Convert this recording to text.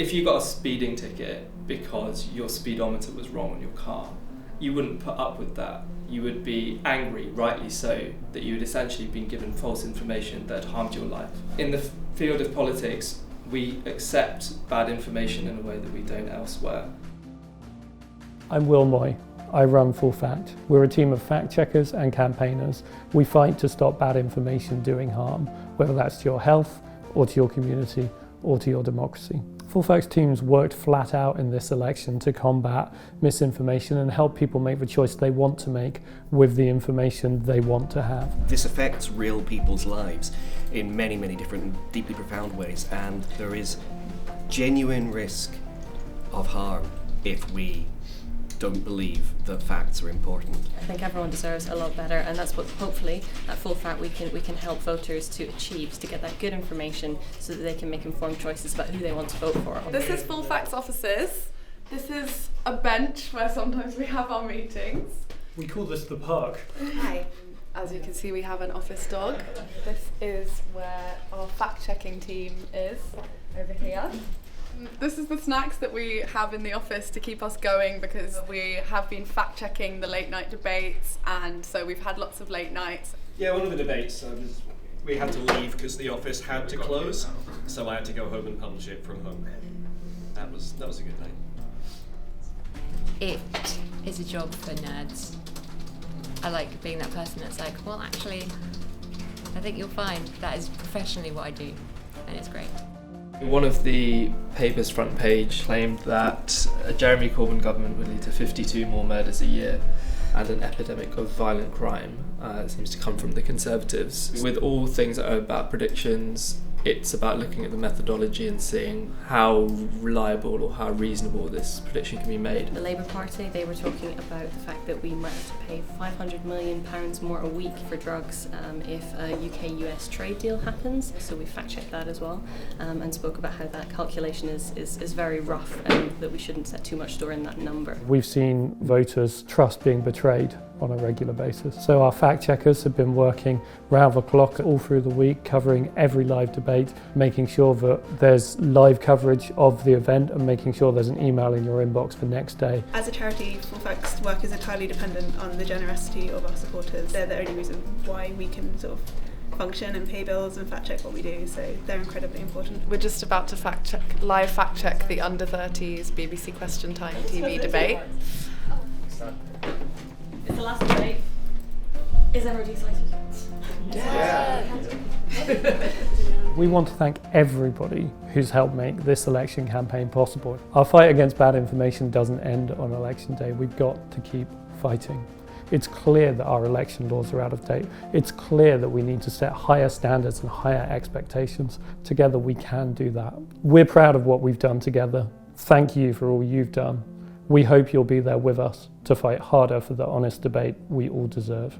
If you got a speeding ticket because your speedometer was wrong on your car, you wouldn't put up with that. You would be angry, rightly so, that you had essentially been given false information that had harmed your life. In the field of politics, we accept bad information in a way that we don't elsewhere. I'm Will Moy. I run Full Fact. We're a team of fact checkers and campaigners. We fight to stop bad information doing harm, whether that's to your health or to your community or to your democracy. Full Fact's teams worked flat out in this election to combat misinformation and help people make the choice they want to make with the information they want to have. This affects real people's lives in many, many different, deeply profound ways, and there is genuine risk of harm if we don't believe that facts are important. I think everyone deserves a lot better, and that's what hopefully at Full Fact we can help voters to achieve, to get that good information so that they can make informed choices about who they want to vote for. This is Full Fact's offices. This is a bench where sometimes we have our meetings. We call this the park. Hi. As you can see, we have an office dog. This is where our fact-checking team is, over here. This is the snacks that we have in the office to keep us going, because we have been fact-checking the late night debates, and so we've had lots of late nights. Yeah, one of the debates, we had to leave because the office had to close, so I had to go home and publish it from home. That was a good night. It is a job for nerds. I like being that person that's like, well, actually, I think you'll find that is professionally what I do, and it's great. One of the paper's front page claimed that a Jeremy Corbyn government would lead to 52 more murders a year and an epidemic of violent crime. It seems to come from the Conservatives. With all things that are about predictions, it's about looking at the methodology and seeing how reliable or how reasonable this prediction can be made. The Labour Party, they were talking about the fact that we might have to pay £500 million more a week for drugs if a UK-US trade deal happens. So we fact-checked that as well and spoke about how that calculation is very rough and that we shouldn't set too much store in that number. We've seen voters' trust being betrayed on a regular basis. So our fact checkers have been working round the clock all through the week, covering every live debate, making sure that there's live coverage of the event and making sure there's an email in your inbox the next day. As a charity, Full Fact's work is entirely dependent on the generosity of our supporters. They're the only reason why we can sort of function and pay bills and fact check what we do, so they're incredibly important. We're just about to live fact check the under 30s BBC Question Time TV debate. It's the last debate. Is everybody excited? Yeah. We want to thank everybody who's helped make this election campaign possible. Our fight against bad information doesn't end on election day. We've got to keep fighting. It's clear that our election laws are out of date. It's clear that we need to set higher standards and higher expectations. Together we can do that. We're proud of what we've done together. Thank you for all you've done. We hope you'll be there with us to fight harder for the honest debate we all deserve.